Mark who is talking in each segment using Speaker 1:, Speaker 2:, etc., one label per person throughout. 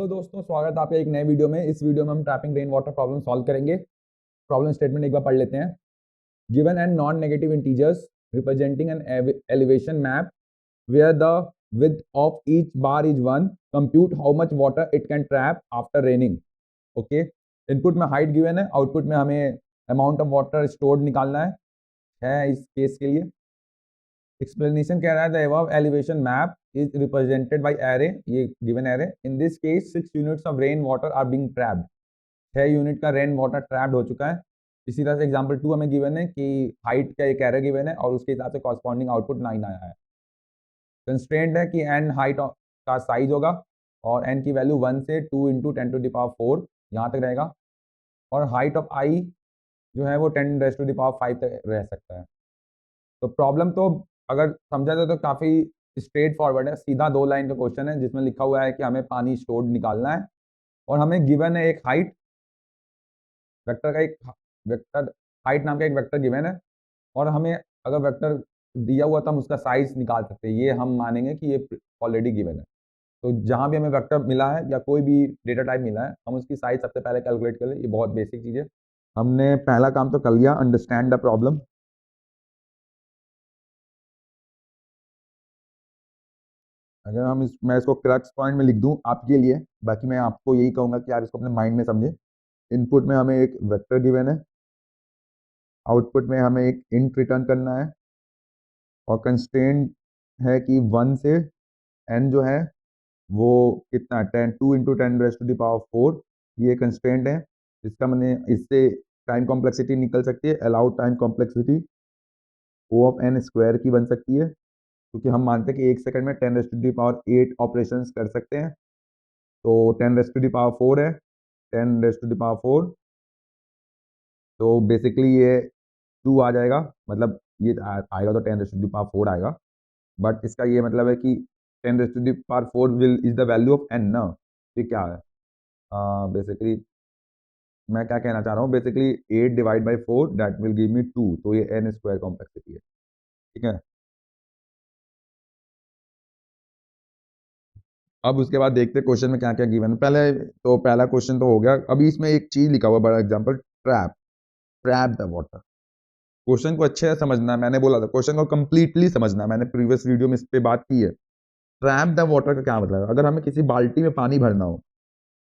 Speaker 1: Hello दोस्तों, स्वागत है आपका एक नए वीडियो में। इस वीडियो में हम trapping rain water problem solve करेंगे। प्रॉब्लम स्टेटमेंट एक बार पढ़ लेते हैं। Given and non negative integers representing an elevation map where the width of each bar is 1, compute how much water it can trap after raining. Okay, input में height given है, output में हमें amount of water stored निकालना है इस case के लिए। Explanation कह रहा है the above elevation map is represented by array, ये given array. In this case 6 units of rain water are being trapped, 6 unit का रेन वाटर ट्रैप्ड हो चुका है। इसी तरह से एग्जांपल 2 हमें गिवन है कि हाइट का एक एरे गिवन है और उसके हिसाब से कॉरस्पॉन्डिंग आउटपुट 9 आया है। कंस्ट्रेंट है कि एन हाइट का साइज होगा और एन की वैल्यू 1 से 2 इंटू 10⁴ यहाँ तक रहेगा, और हाइट ऑफ आई जो है वो 10⁵ तक रह सकता है। तो प्रॉब्लम तो अगर समझा जाए तो काफ़ी स्ट्रेट फॉरवर्ड है, सीधा 2 लाइन का क्वेश्चन है जिसमें लिखा हुआ है कि हमें पानी स्टोर्ड निकालना है और हमें गिवन है एक हाइट वेक्टर का, एक वेक्टर हाइट नाम का एक वेक्टर गिवन है, और हमें अगर वेक्टर दिया हुआ तो हम उसका साइज निकाल सकते हैं। ये हम मानेंगे कि ये ऑलरेडी गिवन है। तो जहाँ भी हमें वेक्टर मिला है या कोई भी डेटा टाइप मिला है, हम उसकी साइज सबसे पहले कैलकुलेट कर लें। ये बहुत बेसिक चीज़ है। हमने पहला काम तो कर लिया, अंडरस्टैंड द प्रॉब्लम। अगर मैं इसको क्रक्स पॉइंट में लिख दूं आपके लिए, बाकी मैं आपको यही कहूँगा कि आप इसको अपने माइंड में समझें। इनपुट में हमें एक वेक्टर गिवन है, आउटपुट में हमें एक इंट रिटर्न करना है, और कंस्ट्रेंट है कि 1 से n जो है वो कितना 2 इंटू 10⁴, ये कंस्ट्रेंट है। इसका मैंने इससे टाइम कॉम्प्लेक्सिटी निकल सकती है, allowed time complexity O of n square की बन सकती है, क्योंकि हम मानते हैं कि 1 सेकंड में 10⁸ ऑपरेशंस कर सकते हैं। तो 10⁴ है, 10⁴, तो बेसिकली ये 2 आ जाएगा, मतलब ये आएगा तो 10⁴ आएगा, बट इसका ये मतलब है कि 10⁴ will is the value of n ना। ये क्या है बेसिकली मैं क्या कहना चाह रहा हूँ, basically 8/4 that will give me 2, तो ये n स्क्वायर कॉम्प्लेक्सिटी है। ठीक है, अब उसके बाद देखते हैं क्वेश्चन में क्या क्या गिवन है। पहले तो पहला क्वेश्चन तो हो गया। अभी इसमें एक चीज लिखा हुआ बड़ा example, trap the water. Question को अच्छे से समझना है, मैंने बोला था क्वेश्चन को कंप्लीटली समझना है, मैंने प्रीवियस वीडियो में इस पे बात की है। ट्रैप द वाटर का क्या मतलब है? अगर हमें किसी बाल्टी में पानी भरना हो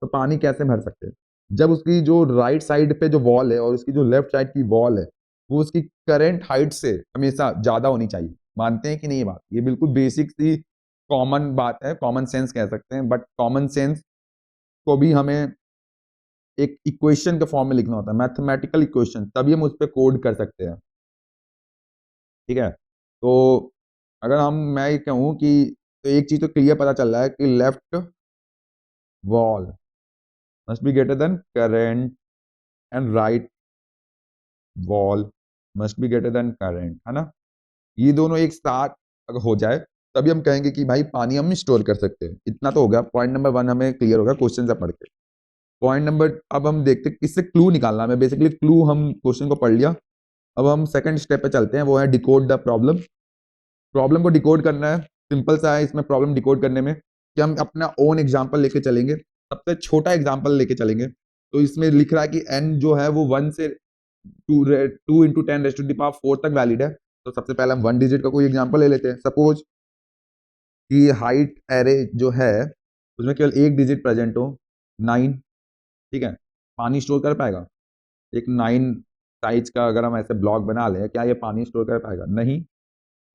Speaker 1: तो पानी कैसे भर सकते हैं? जब उसकी जो राइट साइड पे जो वॉल है और उसकी जो लेफ्ट साइड की वॉल है वो उसकी करंट हाइट से हमेशा ज्यादा होनी चाहिए। मानते हैं कि नहीं? ये बात ये बिल्कुल बेसिक सी कॉमन बात है, कॉमन सेंस कह सकते हैं, बट कॉमन सेंस को भी हमें एक इक्वेशन के फॉर्म में लिखना होता है, मैथमेटिकल इक्वेशन, तभी हम उस पर कोड कर सकते हैं। ठीक है, तो अगर मैं ये कहूँ कि तो एक चीज तो क्लियर पता चल रहा है कि left wall must be greater than current and right wall must be greater than current, है ना। ये दोनों एक साथ अगर हो जाए तभी हम कहेंगे कि भाई पानी हम स्टोर कर सकते हैं। इतना तो हो गया, पॉइंट नंबर 1 हमें क्लियर होगा क्वेश्चन से पढ़ के। पॉइंट नंबर अब हम देखते हैं किससे क्लू निकालना है। बेसिकली क्लू हम क्वेश्चन को पढ़ लिया, अब हम सेकंड स्टेप पे चलते हैं, वो है डिकोड द प्रॉब्लम। प्रॉब्लम को डिकोड करना है, सिंपल सा है इसमें प्रॉब्लम डिकोड करने में कि हम अपना ओन एग्जांपल लेके चलेंगे, सबसे छोटा एग्जांपल लेके चलेंगे। तो इसमें लिख रहा है कि n जो है वो 1 से 2 इंटू 10⁴ तक वैलिड है। तो सबसे पहले हम 1 डिजिट का कोई एग्जांपल ले लेते हैं। सपोज कि हाइट एरे जो है उसमें केवल एक डिजिट प्रेजेंट हो, 9। ठीक है, पानी स्टोर कर पाएगा? एक 9 साइज का अगर हम ऐसे ब्लॉक बना लें, क्या ये पानी स्टोर कर पाएगा? नहीं।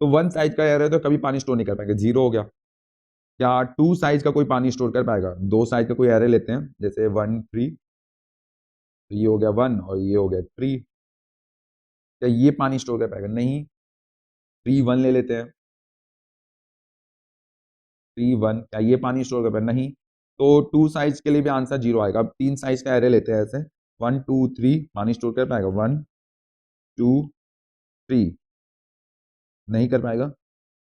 Speaker 1: तो 1 साइज का एरे तो कभी पानी स्टोर नहीं कर पाएगा, 0 हो गया। क्या 2 साइज का कोई पानी स्टोर कर पाएगा? 2 साइज का कोई एरे लेते हैं, जैसे 1 3, तो ये हो गया 1 और ये हो गया 3। क्या ये पानी स्टोर कर पाएगा? नहीं। 3 1 ले लेते हैं, 3 1, क्या ये पानी स्टोर कर पाएगा? नहीं। तो 2 साइज के लिए भी आंसर 0 आएगा। अब 3 साइज का एरे लेते हैं, ऐसे 1 2 3, पानी स्टोर कर पाएगा? 1 2 3 नहीं कर पाएगा।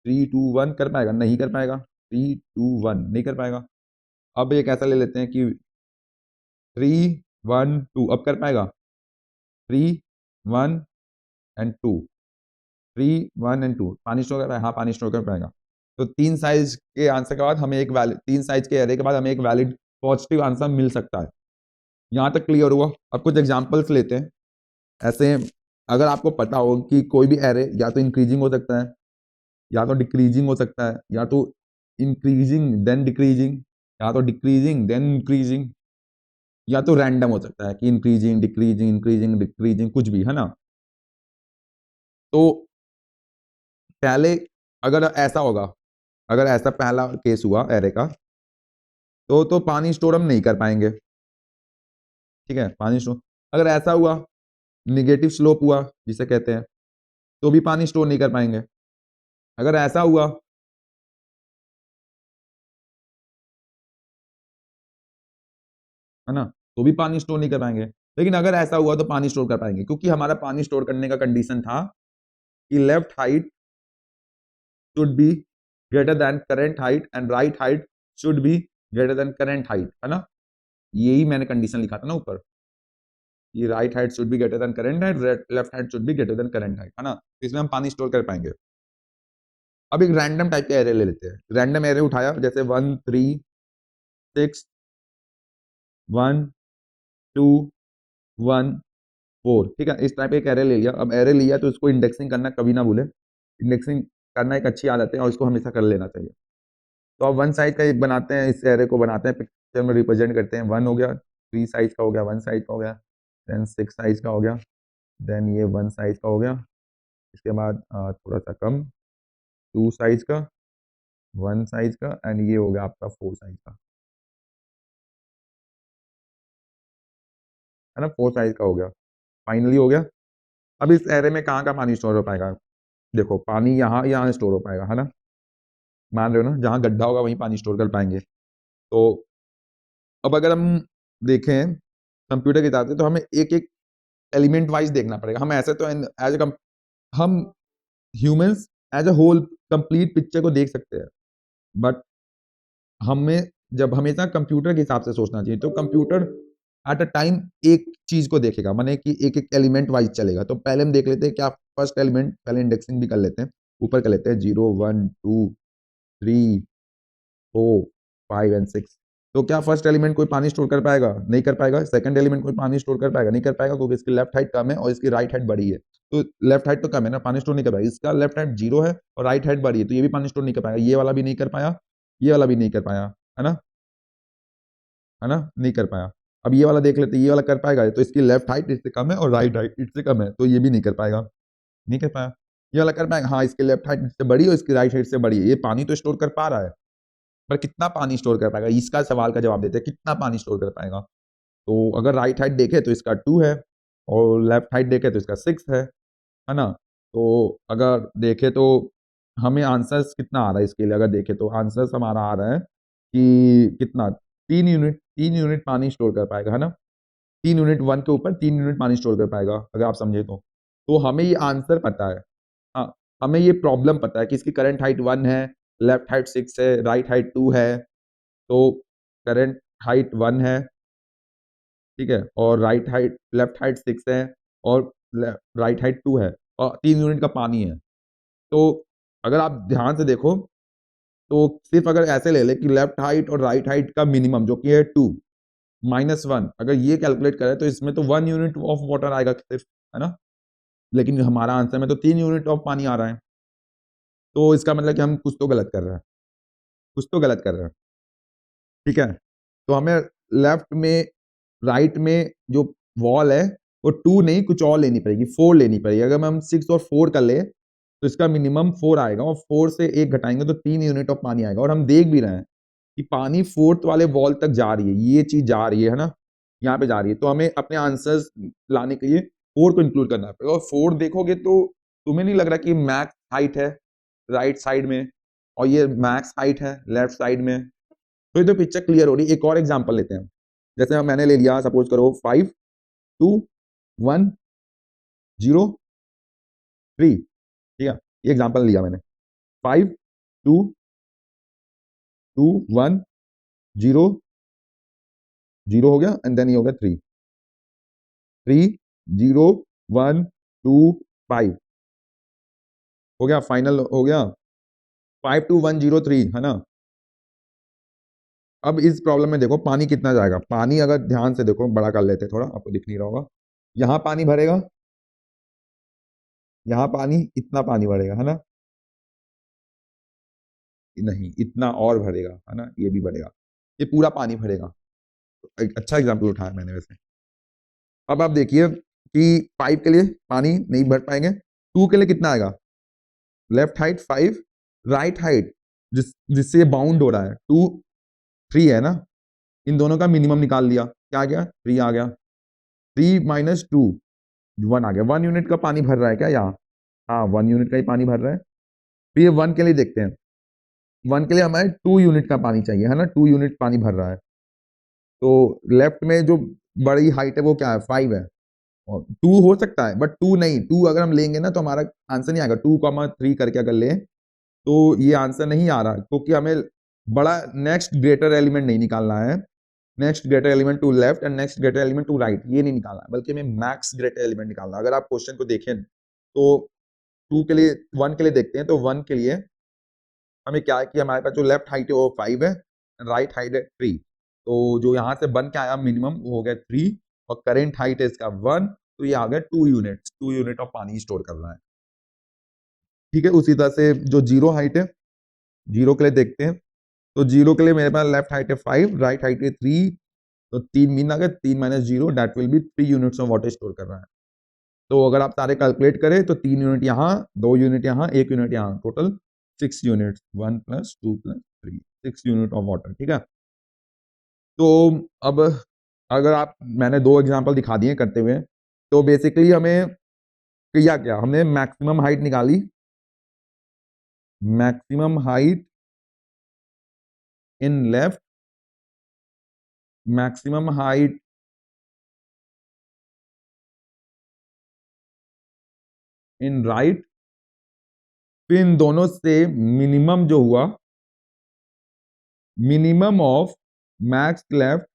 Speaker 1: 3 2 1 कर पाएगा? नहीं कर पाएगा। 3 2 1 नहीं कर पाएगा। अब एक ऐसा ले लेते हैं कि 3 1 2, अब कर पाएगा? 3 1 एंड 2, 3 1 एंड 2 पानी स्टोर कर पाएगा? हाँ, पानी स्टोर कर पाएगा। तो 3 साइज के आंसर के बाद हमें एक वैलिड, 3 साइज के एरे के बाद हमें एक वैलिड पॉजिटिव आंसर मिल सकता है। यहाँ तक क्लियर हुआ। अब कुछ एग्जांपल्स लेते हैं। ऐसे अगर आपको पता हो कि कोई भी एरे या तो इंक्रीजिंग हो सकता है, या तो डिक्रीजिंग हो सकता है, या तो इंक्रीजिंग देन डिक्रीजिंग, या तो डिक्रीजिंग देन इंक्रीजिंग, या तो रैंडम हो सकता है कि इंक्रीजिंग डिक्रीजिंग इंक्रीजिंग डिक्रीजिंग कुछ भी, है ना। तो पहले अगर ऐसा होगा, अगर ऐसा पहला केस हुआ एरे का, तो पानी स्टोर हम नहीं कर पाएंगे। ठीक है, पानी स्टोर। अगर ऐसा हुआ, निगेटिव स्लोप हुआ जिसे कहते हैं, तो भी पानी स्टोर नहीं कर पाएंगे। अगर ऐसा हुआ, है ना, तो भी पानी स्टोर नहीं कर पाएंगे। लेकिन अगर ऐसा हुआ तो पानी स्टोर कर पाएंगे, क्योंकि हमारा पानी स्टोर करने का कंडीशन था कि left height should be greater than current height and right height should be greater than current height, है ना। यही मैंने कंडीशन लिखा था ना ऊपर, ये right height should be greater than current height, left height should be greater than current height, है ना। इसमें हम पानी स्टोर कर पाएंगे। अब एक रैंडम टाइप के एरे ले लेते हैं। रैंडम एरे उठाया, जैसे 1 3 6 1 2 1 4, ठीक है, इस टाइप एक एरे ले लिया। अब एरे लिया तो इसको इंडेक्सिंग करना कभी ना भूले। इंडेक्सिंग करना एक अच्छी आदत है और इसको हमेशा कर लेना चाहिए। तो अब वन साइज का एक बनाते हैं, इस एरे को बनाते हैं, पिक्चर में रिप्रेजेंट करते हैं। 1 हो गया, 3 साइज का हो गया, 1 साइज का हो गया, देन 6 साइज का हो गया, देन ये 1 साइज का हो गया। इसके बाद थोड़ा सा कम 2 साइज का, 1 साइज का, एंड ये हो गया आपका 4 साइज का, है ना। 4 साइज का हो गया, फाइनली हो गया। अब इस एरे में कहाँ का पानी स्टोर हो पाएगा? देखो, पानी यहाँ यहाँ स्टोर हो पाएगा, है ना। मान रहे हो ना, जहाँ गड्ढा होगा वहीं पानी स्टोर कर पाएंगे। तो अब अगर हम देखें कंप्यूटर के हिसाब से, तो हमें एक एक एलिमेंट वाइज देखना पड़ेगा। हम ऐसे तो एज ए हम humans as a whole complete picture को देख सकते हैं, बट हमें जब हमेशा कंप्यूटर के हिसाब से सोचना चाहिए। तो कंप्यूटर एट अ टाइम एक चीज को देखेगा, माने कि एक एक एलिमेंट वाइज चलेगा। तो पहले हम देख लेते हैं क्या फर्स्ट एलिमेंट, पहले इंडेक्सिंग भी कर लेते हैं, ऊपर कर लेते हैं 0 1 2 3 4 5 एंड 6। तो क्या फर्स्ट एलिमेंट कोई पानी स्टोर कर पाएगा? नहीं कर पाएगा। सेकंड एलिमेंट कोई पानी स्टोर कर पाएगा? नहीं कर पाएगा, क्योंकि इसकी लेफ्ट हाइट कम है और इसकी राइट हाइट बड़ी है। तो लेफ्ट हाइट तो कम है ना, पानी स्टोर नहीं कर पाएगा। इसका लेफ्ट हाइट 0 है और राइट हाइट बड़ी है, तो ये भी पानी स्टोर नहीं कर पाएगा। ये वाला भी नहीं कर पाया, ये वाला भी नहीं कर पाया, है ना, है ना, नहीं कर पाया। अब ये वाला देख लेते हैं, ये वाला कर पाएगा। तो इसकी लेफ्ट हाइट इससे कम है और राइट हाइट इससे कम है, तो ये भी नहीं कर पाएगा, नहीं कर पाया। ये वाला कर पाएगा, हाँ, इसकी लेफ्ट हाइट इससे बड़ी है और इसकी राइट हाइट से बड़ी है। ये पानी तो स्टोर कर पा रहा है, पर कितना पानी स्टोर कर पाएगा, इसका सवाल का जवाब देते हैं, कितना पानी स्टोर कर पाएगा। तो अगर राइट हाइट देखे तो इसका 2 है और लेफ्ट हाइट देखे तो इसका 6 है ना। तो अगर देखे तो हमें आंसर्स कितना आ रहा है इसके लिए, अगर देखे तो आंसर्स हमारा आ रहा है कि कितना, 3 यूनिट पानी स्टोर कर पाएगा, है ना। 3 यूनिट 1 के ऊपर 3 यूनिट पानी स्टोर कर पाएगा, अगर आप समझे तो हमें ये आंसर पता है। हाँ, हमें ये प्रॉब्लम पता है कि इसकी करंट हाइट 1 है, लेफ्ट हाइट 6 है, राइट हाइट 2 है। तो करंट हाइट 1 है, ठीक है, और राइट हाइट लेफ्ट हाइट 6 है और राइट हाइट 2 है और 3 यूनिट का पानी है। तो अगर आप ध्यान से देखो तो सिर्फ अगर ऐसे ले ले कि लेफ्ट हाइट और राइट हाइट का मिनिमम जो कि है 2 -1, अगर ये कैलकुलेट करें तो इसमें तो 1 यूनिट ऑफ वाटर आएगा सिर्फ, है ना। लेकिन हमारा आंसर में तो 3 यूनिट ऑफ पानी आ रहा है। तो इसका मतलब कि हम कुछ तो गलत कर रहे हैं, कुछ तो गलत कर रहे हैं, ठीक है। तो हमें लेफ्ट में राइट में जो वॉल है वो 2 नहीं कुछ और लेनी पड़ेगी, 4 लेनी पड़ेगी। अगर हम 6 और 4 कर ले तो इसका मिनिमम 4 आएगा और 4 से 1 घटाएंगे तो 3 यूनिट ऑफ पानी आएगा। और हम देख भी रहे हैं कि पानी 4th वाले वॉल तक जा रही है, ये चीज जा रही है ना, यहाँ पे जा रही है। तो हमें अपने आंसर्स लाने के लिए 4 को इंक्लूड करना पड़ेगा। और 4 देखोगे तो तुम्हें नहीं लग रहा कि मैक्स हाइट है राइट साइड में और ये मैक्स हाइट है लेफ्ट साइड में? तो ये तो पिक्चर क्लियर हो रही है। एक और एग्जांपल लेते हैं, जैसे मैंने ले लिया, सपोज करो 5 2 1 0 3, ठीक है, ये एग्जांपल लिया मैंने। 5 2 2 1 0 0 हो गया एंड देन ये हो गया 3 3 0 1 2 5 हो गया, फाइनल हो गया 5 2 1 0 3, है ना। अब इस प्रॉब्लम में देखो पानी कितना जाएगा, पानी अगर ध्यान से देखो, बड़ा कर लेते हैं थोड़ा, आपको दिख नहीं रहा होगा, यहाँ पानी भरेगा, यहाँ पानी, इतना पानी भरेगा, है ना, नहीं इतना और भरेगा, है ना, ये भी भरेगा, ये पूरा पानी भरेगा। एक अच्छा एग्जाम्पल उठाया मैंने वैसे। अब आप देखिए कि 5 के लिए पानी नहीं भर पाएंगे, 2 के लिए कितना आएगा, लेफ्ट हाइट 5, राइट हाइट जिससे ये बाउंड हो रहा है 2, 3 है ना, इन दोनों का मिनिमम निकाल लिया, क्या आ गया, 3 आ गया, 3 माइनस 2 1 आ गया। 1 यूनिट का पानी भर रहा है क्या यहाँ, हाँ 1 यूनिट का ही पानी भर रहा है। फिर ये 1 के लिए देखते हैं, 1 के लिए हमारे 2 यूनिट का पानी चाहिए, है ना, 2 यूनिट पानी भर रहा है। तो लेफ्ट में जो बड़ी हाइट है वो क्या है, 5 है, और 2 हो सकता है बट 2 नहीं, 2 अगर हम लेंगे ना तो हमारा आंसर नहीं आएगा, 2,3 करके अगर लें तो ये आंसर नहीं आ रहा, क्योंकि हमें बड़ा नेक्स्ट ग्रेटर एलिमेंट नहीं निकालना है, next greater element to left and next greater element to right, ये नहीं निकालना है, बल्कि हमें मैक्स ग्रेटर एलिमेंट निकालना है। अगर आप क्वेश्चन को देखें तो 2 के लिए, 1 के लिए देखते हैं, तो 1 के लिए हमें क्या है कि हमारे पास जो लेफ्ट हाइट है वो 5 है, राइट हाइट है 3, तो जो यहाँ से बन के आया मिनिमम वो हो गया 3, और करेंट हाइट है इसका 1, तो ये आ गया 2 यूनिट, 2 यूनिट ऑफ पानी स्टोर कर रहा है। ठीक है, उसी तरह से जो जीरो हाइट है, जीरो के लिए देखते हैं, तो जीरो के लिए मेरे पास लेफ्ट हाइट है 5, राइट हाइट है 3, तो 3 मीन आ गया, 3 minus zero that will be 3 units of water store कर रहा है। तो अगर आप सारे कैलकुलेट करें तो 3 यूनिट यहाँ, 2 यूनिट यहाँ, 1 यूनिट यहाँ, total 6 unit, 1 plus 2 plus 3, 6 unit of water. ठीक है, तो अब अगर आप, मैंने 2 एग्जांपल दिखा दिए करते हुए, तो बेसिकली हमें किया क्या, हमने मैक्सिमम हाइट निकाली, maximum height in left, maximum height in right, फिर इन दोनों से मिनिमम जो हुआ, minimum of max left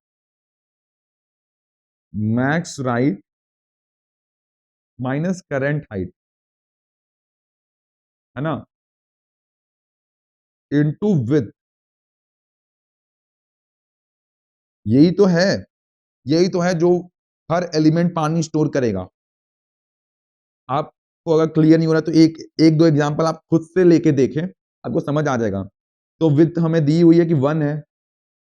Speaker 1: max right minus current height, है ना, इनटू विथ, यही तो है, यही तो है जो हर एलिमेंट पानी स्टोर करेगा। आपको अगर क्लियर नहीं हो रहा तो एक एक दो एग्जांपल आप खुद से लेके देखें, आपको समझ आ जाएगा। तो विथ हमें दी हुई है कि 1 है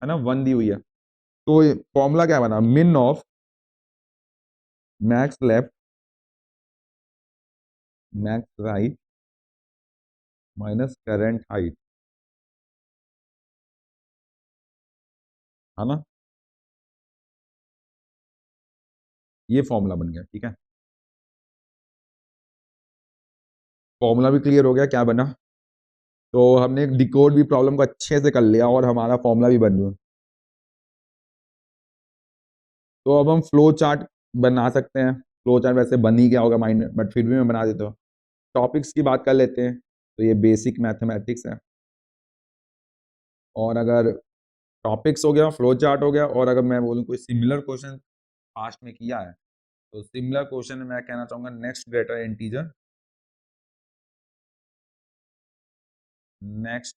Speaker 1: ना, 1 दी हुई है, तो फॉर्मूला क्या बना, मिन of max left max right minus current height, है ना, ये फॉर्मूला बन गया। ठीक है, फॉर्मूला भी क्लियर हो गया क्या बना, तो हमने डिकोड भी प्रॉब्लम को अच्छे से कर लिया और हमारा फॉर्मूला भी बन गया। तो अब हम फ्लो चार्ट बना सकते हैं, फ्लो चार्ट वैसे बन ही गया होगा माइंड में, बट फिर भी मैं बना देता हूँ। टॉपिक्स की बात कर लेते हैं, तो ये बेसिक मैथमेटिक्स है, और अगर टॉपिक्स हो गया, फ्लो चार्ट हो गया, और अगर मैं बोलूँ कोई सिमिलर क्वेश्चन पास्ट में किया है, तो सिमिलर क्वेश्चन में मैं कहना चाहूँगा next greater integer, next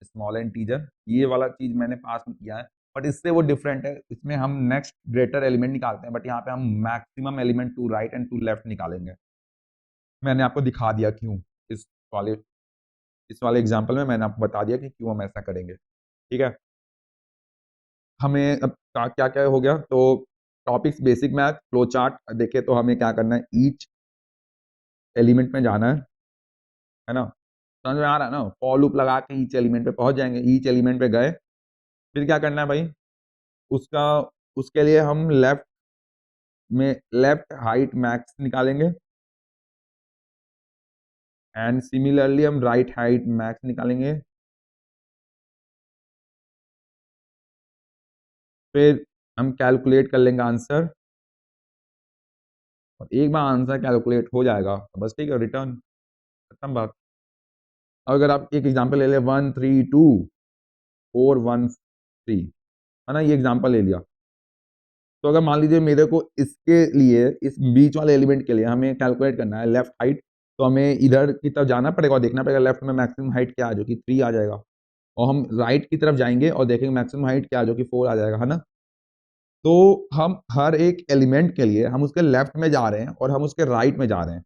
Speaker 1: small integer, ये वाला चीज मैंने पास में किया है, बट इससे वो डिफरेंट है, इसमें हम नेक्स्ट ग्रेटर एलिमेंट निकालते हैं, बट यहाँ पे हम maximum element to right and to left निकालेंगे। मैंने आपको दिखा दिया क्यों, इस वाले इस वाले एग्जाम्पल में मैंने आपको बता दिया कि क्यों हम ऐसा करेंगे। ठीक है, हमें अब क्या क्या हो गया, तो topics basic math, flow chart देखे तो हमें क्या करना है, ईच एलिमेंट में जाना है ना, समझ में आ रहा है ना, फॉर लूप लगा के ईच एलिमेंट पे पहुंच जाएंगे, ईच एलिमेंट पे गए, फिर क्या करना है भाई, उसका उसके लिए हम लेफ्ट में लेफ्ट हाइट मैक्स निकालेंगे, एंड सिमिलरली हम राइट हाइट मैक्स निकालेंगे, फिर हम कैलकुलेट कर लेंगे आंसर, और एक बार आंसर कैलकुलेट हो जाएगा तो बस ठीक है, रिटर्न, खत्म बात। अगर आप एक एग्जांपल ले ले 1 3 2 4 1 3, है ना, ये एग्जांपल ले लिया, तो अगर मान लीजिए मेरे को इसके लिए, इस बीच वाले एलिमेंट के लिए हमें कैलकुलेट करना है लेफ्ट हाइट, तो हमें इधर की तरफ जाना पड़ेगा और देखना पड़ेगा लेफ्ट में मैक्सिमम हाइट क्या है, जो कि 3 आ जाएगा। और हम राइट की तरफ जाएंगे और देखेंगे मैक्सिमम हाइट क्या, जो कि 4 आ जाएगा, है ना। तो हम हर एक एलिमेंट के लिए हम उसके लेफ्ट में जा रहे हैं और हम उसके राइट में जा रहे हैं,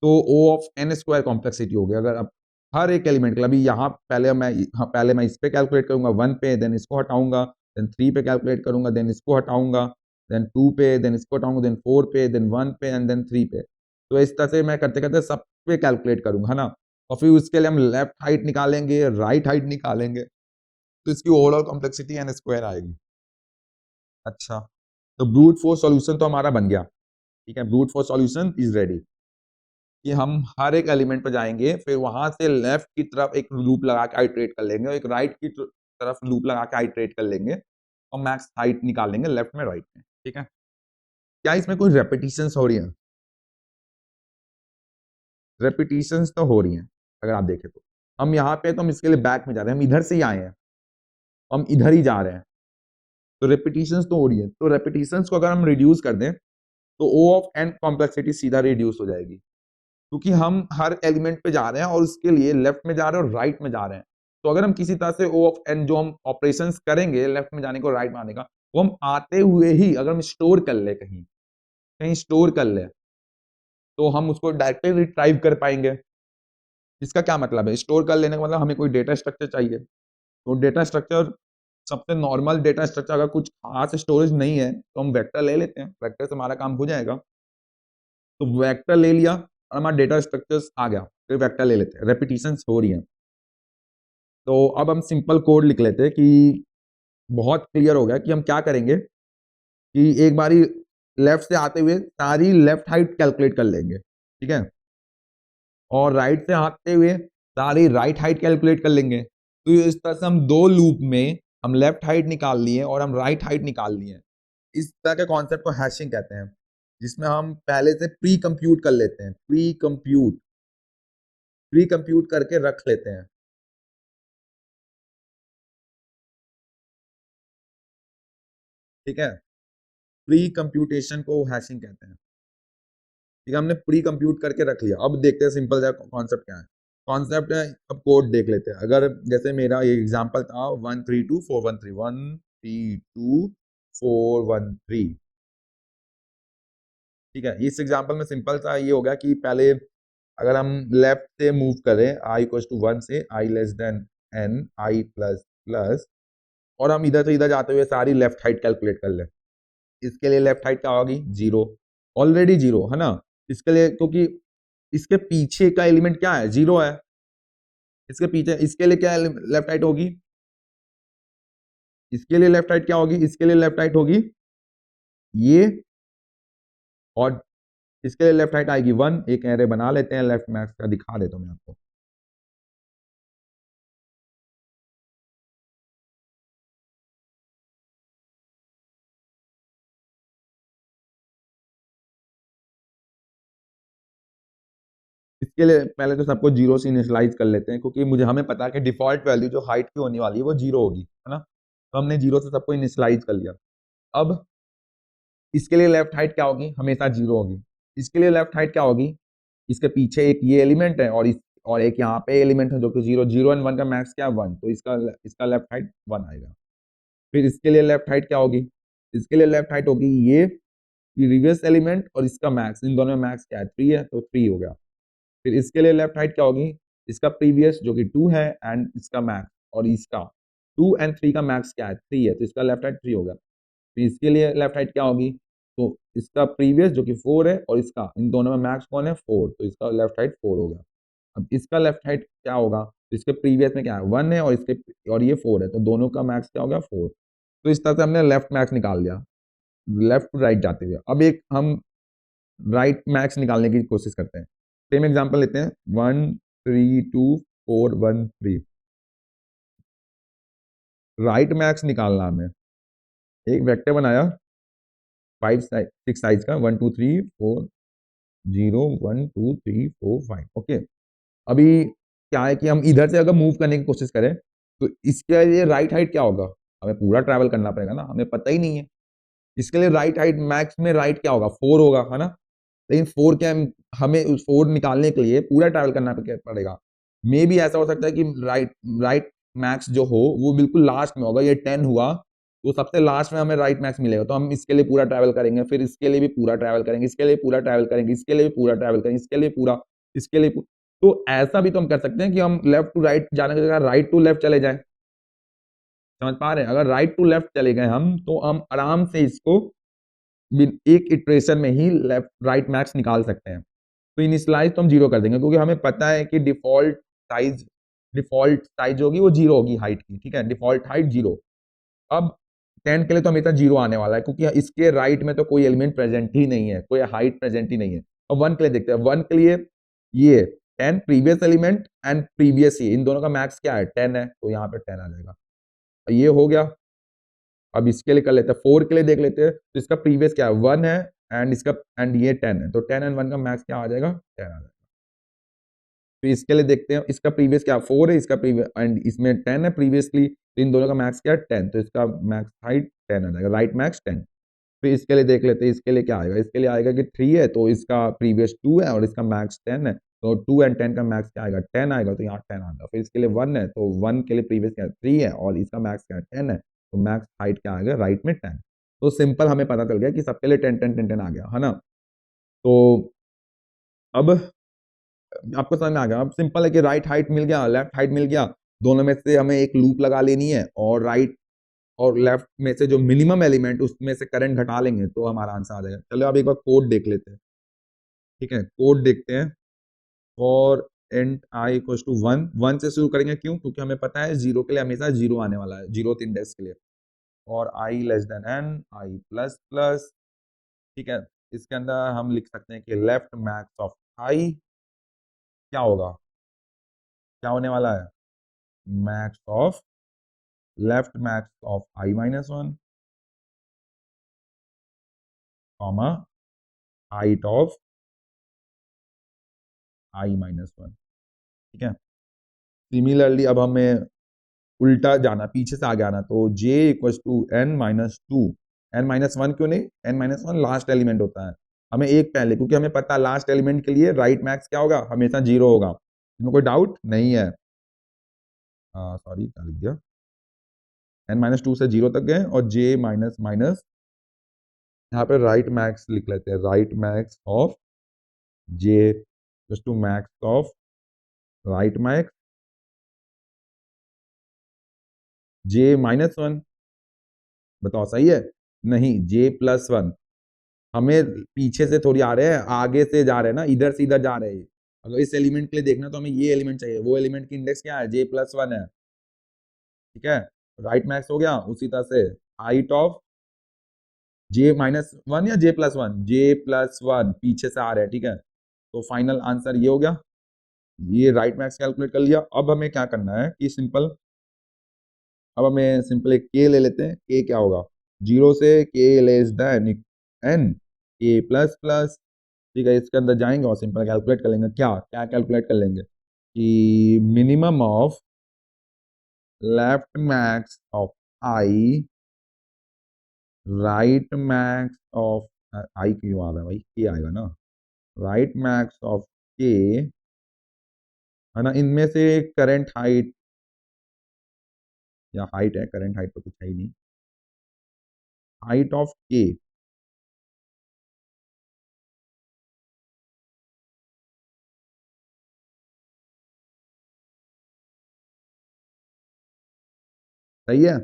Speaker 1: तो O of n square complexity हो गया। अगर अब हर एक एलिमेंट के लिए, अभी यहाँ पहले मैं इस पे कैलकुलेट करूंगा 1 पे, देन इसको हटाऊंगा, देन 3 पे कैलकुलेट करूंगा, देन इसको हटाऊंगा, देन 2 पे, देन इसको हटाऊंगा, देन 4 पे, देन 1 पे एंड देन 3 पे। तो इस तरह से मैं करते करते सब पे कैलकुलेट करूंगा, है ना। और फिर उसके लिए हम लेफ्ट हाइट निकालेंगे, राइट हाइट निकालेंगे, तो इसकी ओवरऑल कॉम्प्लेक्सिटी n स्क्वायर आएगी। अच्छा, तो ब्रूट फोर्स सॉल्यूशन तो हमारा बन गया, ठीक है। Brute force solution is ready कि हम हर एक एलिमेंट पर जाएंगे, फिर वहां से लेफ्ट की तरफ एक लूप लगा के आइट्रेट कर लेंगे और एक राइट की तरफ लूप लगा के आइट्रेट कर लेंगे और मैक्स हाइट निकाल लेंगे लेफ्ट में राइट में, ठीक है। क्या इसमें कोई रेपिटेशंस हो रही हैं? रेपिटेशंस तो हो रही हैं, अगर आप देखें तो। हम यहाँ पे तो हम इसके लिए बैक में जा रहे हैं, हम इधर से ही आए हैं, हम इधर ही जा रहे हैं, तो रेपिटेशंस तो हो रही है। तो रेपिटेशंस को अगर हम रिड्यूस कर दें तो O ऑफ n कॉम्प्लेक्सिटी सीधा रिड्यूस हो जाएगी, क्योंकि हम हर एलिमेंट पे जा रहे हैं और उसके लिए लेफ्ट में जा रहे हैं और राइट में जा रहे हैं। तो अगर हम किसी तरह से O ऑफ n जो हम ऑपरेशंस करेंगे लेफ्ट में जाने को राइट में आने का, वो हम आते हुए ही अगर हम स्टोर कर ले, कहीं कहीं स्टोर कर ले, तो हम उसको डायरेक्टली रिट्राइव कर पाएंगे। इसका क्या मतलब है? स्टोर कर लेने का मतलब हमें कोई डेटा स्ट्रक्चर चाहिए, तो डेटा स्ट्रक्चर, सबसे नॉर्मल डेटा स्ट्रक्चर, अगर कुछ खास स्टोरेज नहीं है तो हम वेक्टर ले लेते हैं, वेक्टर से हमारा काम हो जाएगा। तो वेक्टर ले लिया और हमारा डेटा स्ट्रक्चर्स आ गया, फिर वेक्टर ले लेते हैं, रेपिटेशंस हो रही हैं। तो अब हम सिंपल कोड लिख लेते हैं कि बहुत क्लियर हो गया कि हम क्या करेंगे कि एक बारी लेफ्ट से आते हुए सारी लेफ्ट हाइट कैलकुलेट कर लेंगे, ठीक है, और राइट से आते हुए सारी राइट हाइट कैलकुलेट कर लेंगे। तो इस तरह से हम दो लूप में हम लेफ्ट हाइट निकाल लिए और हम राइट हाइट निकाल लिए। इस तरह के कॉन्सेप्ट को हैशिंग कहते हैं, जिसमें हम पहले से प्री कंप्यूट कर लेते हैं, प्री कंप्यूट करके रख लेते हैं, ठीक है। प्री कंप्यूटेशन को हैशिंग कहते हैं, ठीक है। हमने प्री कंप्यूट करके रख लिया। अब देखते हैं सिंपल सा कॉन्सेप्ट क्या है। कॉन्सेप्ट है, अब कोड देख लेते हैं। अगर जैसे मेरा ये एग्जांपल था 132 413, 132 413, ठीक है। इस एग्जांपल में सिंपल सा ये होगा कि पहले अगर हम लेफ्ट से मूव करें i इक्वल टू 1 से i less than n i plus plus, और हम इधर से इधर जाते हुए सारी लेफ्ट हाइट कैलकुलेट कर लें। इसके लिए लेफ्ट हाइट क्या होगी? 0, ऑलरेडी 0 है ना। इसके लिए, क्योंकि इसके पीछे का एलिमेंट क्या है? 0 है। इसके पीछे, इसके लिए क्या लेफ्ट हाइट होगी? इसके लिए लेफ्ट हाइट क्या होगी? इसके लिए लेफ्ट हाइट होगी ये, और इसके लिए लेफ्ट हाइट आएगी 1। एक एरे बना लेते हैं लेफ्ट मैक्स का, दिखा देता हूं मैं आपको। इसके लिए पहले तो सबको 0 से इनिशियलाइज कर लेते हैं, क्योंकि हमें पता है कि डिफॉल्ट वैल्यू जो हाइट की होने वाली है वो 0 होगी, है ना। तो हमने 0 से सबको इनिशियलाइज कर लिया। अब इसके लिए लेफ्ट हाइट क्या होगी? हमेशा 0 होगी। इसके लिए लेफ्ट हाइट क्या होगी? इसके पीछे एक ये एलिमेंट है और एक यहाँ पे एलिमेंट है जो कि 0, 0 एंड 1 का मैक्स क्या है? 1, तो इसका लेफ्ट हाइट 1 आएगा। फिर इसके लिए लेफ्ट हाइट क्या होगी? इसके लिए लेफ्ट हाइट होगी ये प्रीवियस एलिमेंट और इसका मैक्स, इन दोनों में मैक्स क्या है? 3 है, तो 3 हो गया। फिर इसके लिए लेफ्ट हाइट क्या होगी? इसका प्रीवियस जो कि 2 है एंड इसका मैक्स, और इसका 2 एंड 3 का मैक्स क्या है? 3 है, तो इसका लेफ्ट हाइट 3 होगा। फिर इसके लिए लेफ्ट हाइट क्या होगी? तो इसका प्रीवियस जो कि 4 है और इसका, इन दोनों में मैक्स कौन है? 4, तो इसका लेफ्ट हाइट 4 होगा। अब इसका लेफ्ट हाइट क्या होगा? तो इसके प्रीवियस में क्या है? 1 है, और ये 4 है, तो दोनों का मैक्स क्या हो गया? 4। तो इस तरह से हमने लेफ्ट मैक्स निकाल लिया, लेफ्ट टू राइट जाते हुए। अब एक हम राइट मैक्स निकालने की कोशिश करते हैं। सेम एग्जांपल लेते हैं 1 3 2 4 1 3। राइट मैक्स निकालना हमें। एक वेक्टर बनाया 6 साइज का, 1 2 3 4 0 1 2 3 4 5, ओके। अभी क्या है कि हम इधर से अगर मूव करने की कोशिश करें तो इसके लिए राइट हाइट क्या होगा? हमें पूरा ट्रैवल करना पड़ेगा ना, हमें पता ही नहीं है। इसके लिए राइट हाइट मैक्स में राइट क्या होगा? 4 होगा, है ना। लेकिन 4 क्या, हमें उस 4 निकालने के लिए पूरा ट्रैवल करना पड़ेगा। मे भी ऐसा हो सकता है कि राइट राइट मैक्स जो हो वो बिल्कुल लास्ट में होगा। ये 10 हुआ तो सबसे लास्ट में हमें राइट मैक्स मिलेगा, तो हम इसके लिए पूरा ट्रैवल करेंगे, फिर इसके लिए भी पूरा ट्रैवल करेंगे, इसके लिए पूरा ट्रैवल करेंगे, इसके लिए भी पूरा ट्रैवल करेंगे, इसके लिए पूरा, इसके लिए तो ऐसा भी तो हम कर सकते हैं कि हम लेफ्ट टू राइट जाने की जगह राइट टू लेफ्ट चले जाएं। समझ पा रहे हैं? अगर राइट टू लेफ्ट चले गए हम तो हम आराम से इसको एक इटरेशन में ही लेफ्ट राइट मैक्स निकाल सकते हैं। तो इनिशियलाइज तो हम 0 कर देंगे क्योंकि हमें पता है कि डिफॉल्ट साइज होगी वो 0 होगी हाइट की, ठीक है, डिफॉल्ट हाइट 0। अब 10 के लिए तो हमेशा 0 आने वाला है क्योंकि इसके राइट में तो कोई एलिमेंट प्रेजेंट ही नहीं है, कोई हाइट प्रेजेंट ही नहीं है। अब 1 के लिए देखते हैं, 1 के लिए ये 10 प्रीवियस एलिमेंट एंड प्रीवियस इन दोनों का मैक्स क्या है 10 है, तो यहाँ पे 10 आ जाएगा। ये हो गया। अब इसके लिए कर लेते हैं, 4 के लिए देख लेते हैं, तो इसका प्रीवियस क्या है 1 है एंड इसका एंड ये 10 है, तो 10 एंड 1 का मैक्स क्या आ जाएगा 10 आ जाएगा। तो इसके लिए देखते हैं, इसका प्रीवियस क्या 4 है, इसका प्रीवियस एंड इसमें 10 है प्रीवियसली, तो इन दोनों का मैक्स क्या है 10, तो इसका मैक्स हाइट 10 आ जाएगा, राइट मैक्स 10। फिर इसके लिए देख लेते हैं, इसके लिए क्या आएगा, इसके लिए आएगा कि 3 है तो इसका प्रीवियस 2 है और इसका मैक्स 10 है, तो 2 एंड 10 का मैक्स क्या आएगा 10 आएगा, तो यहाँ 10 आएगा। फिर इसके लिए 1 है तो 1 के लिए प्रीवियस क्या है 3 है और इसका मैक्स क्या है 10 है, तो मैक्स हाइट क्या आ गया राइट में 10। तो सिंपल हमें पता चल गया कि सबके लिए 10 10 10 10 आ गया, है ना। तो अब आपको समझ में आ गया। अब सिंपल है कि राइट हाइट मिल गया, लेफ्ट हाइट मिल गया, दोनों में से हमें एक लूप लगा लेनी है और राइट और लेफ्ट में से जो मिनिमम एलिमेंट उसमें से करंट घटा लेंगे तो हमारा आंसर आ जाएगा। चलो अब एक बार कोड देख लेते हैं, ठीक है, कोड देखते हैं। For and I equal to 1, 1 से शुरू करेंगे, क्यों, क्योंकि हमें पता है 0 के लिए हमेशा 0 आने वाला है, 0th इंडेक्स के लिए। और आई लेस देन एन, आई प्लस प्लस, ठीक है, इसके अंदर हम लिख सकते हैं कि लेफ्ट मैक्स ऑफ आई क्या होगा, क्या होने वाला है, max of left max of I minus 1 comma height of I minus 1, ठीक है। सिमिलरली अब हमें उल्टा जाना, पीछे से आगे आना, तो j equal to N minus 2, N minus 1 क्यों नहीं, एन माइनस 1 लास्ट एलिमेंट होता है, हमें एक पहले, क्योंकि हमें पता है लास्ट एलिमेंट के लिए राइट मैक्स क्या होगा हमेशा 0 होगा, इसमें कोई डाउट नहीं है। सॉरी क्या लिख दिया, एन माइनस 2 से 0 तक गए और j माइनस माइनस, यहाँ पे राइट मैक्स लिख लेते हैं, right max of j equal to max of right max j minus 1, बताओ सही है, नहीं j प्लस 1, हमें पीछे से थोड़ी आ रहे हैं, आगे से जा रहे हैं ना, इधर से इधर जा रहे हैं। अगर इस एलिमेंट के लिए देखना तो हमें ये एलिमेंट चाहिए, वो एलिमेंट की इंडेक्स क्या है j प्लस 1 है, ठीक है, राइट मैक्स हो गया। उसी तरह से हाइट ऑफ j माइनस 1 या j प्लस 1, j प्लस 1 पीछे से आ रहे हैं, ठीक है, तो फाइनल आंसर ये हो गया, ये राइट मैक्स कैलकुलेट कर लिया। अब हमें क्या करना है कि सिंपल, अब हमें सिंपल एक k ले लेते हैं, k क्या होगा 0 से k less than n k plus plus, ठीक है, इसके अंदर जाएंगे और सिंपल कैलकुलेट कर लेंगे, क्या क्या कैलकुलेट कर लेंगे कि minimum of left max of I right max of I क्यों आ रहा है भाई, के आएगा ना, राइट मैक्स ऑफ के, है ना, इनमें से करंट हाइट या हाइट है, करंट हाइट तो कुछ है ही नहीं, हाइट ऑफ के, सही है,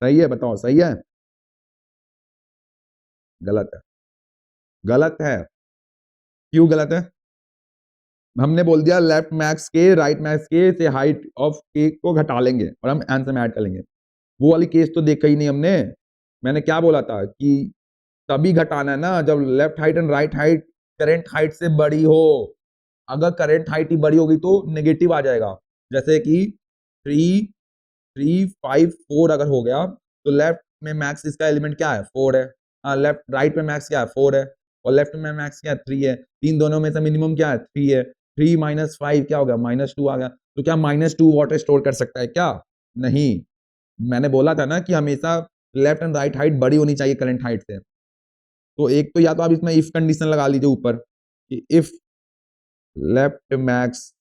Speaker 1: सही है, बताओ सही है, गलत है, गलत है, क्यों गलत है, हमने बोल दिया लेफ्ट मैक्स के राइट मैक्स के से हाइट ऑफ के को घटा लेंगे और हम आंसर में ऐड कर लेंगे, वो वाली केस तो देखा ही नहीं हमने। मैंने क्या बोला था कि तभी घटाना है ना जब left height and right height current height से बड़ी हो, अगर करेंट हाइट ही बड़ी होगी तो नेगेटिव आ जाएगा, जैसे कि 3 3 5 4 अगर हो गया तो लेफ्ट में मैक्स इसका एलिमेंट क्या है 4 है, हाँ लेफ्ट राइट में मैक्स क्या है 4 है और लेफ्ट में मैक्स क्या है 3 है, इन दोनों में से मिनिमम क्या है 3 है, 3 माइनस 5 क्या हो गया -2 आ गया, तो क्या -2 वाटर स्टोर कर सकता है क्या, नहीं, मैंने बोला था ना कि हमेशा लेफ्ट एंड राइट हाइट बड़ी होनी चाहिए करंट हाइट से, तो एक तो या तो आप इसमें इफ कंडीशन लगा लीजिए ऊपर कि if left max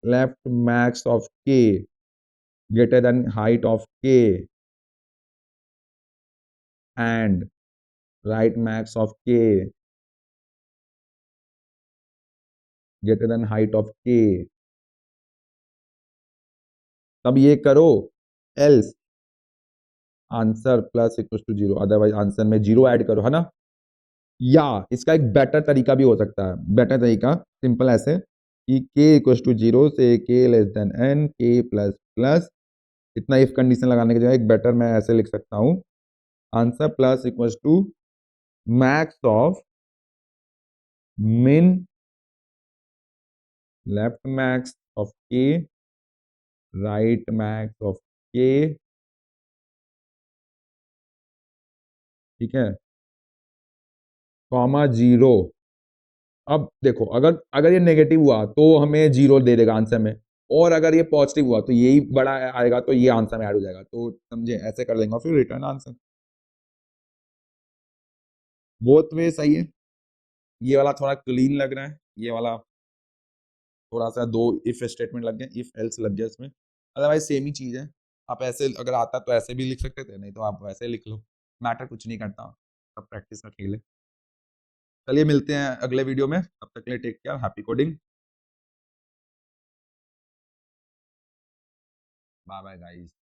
Speaker 1: left max of k greater than height of k and right max of k greater than height of k, तब ये करो, else answer plus equal to zero, otherwise answer में zero add करो, है ना। या इसका एक बेटर तरीका भी हो सकता है, बेटर तरीका सिंपल ऐसे कि k इक्वल टू जीरो से k less than n k plus plus, इतना इफ कंडीशन लगाने की जगह एक बेटर मैं ऐसे लिख सकता हूँ, answer plus equal to max of min left max of k right max of k, ठीक है, कॉमा जीरो। अब देखो अगर अगर ये नेगेटिव हुआ तो हमें जीरो दे देगा आंसर में, और अगर ये पॉजिटिव हुआ तो यही बड़ा आएगा तो ये आंसर में ऐड हो जाएगा, तो समझे, ऐसे कर लेंगे और फिर रिटर्न आंसर। बोथ वे सही है, ये वाला थोड़ा क्लीन लग रहा है, ये वाला थोड़ा सा दो इफ स्टेटमेंट लग गए, इफ एल्स लग गया इसमें, अदरवाइज सेम ही चीज है। आप ऐसे अगर आता तो ऐसे भी लिख सकते थे, नहीं तो आप वैसे लिख लो, मैटर कुछ नहीं करता, सब प्रैक्टिस का खेल है। चलिए मिलते हैं अगले वीडियो में, तब तक के लिए take care, happy coding, bye bye guys.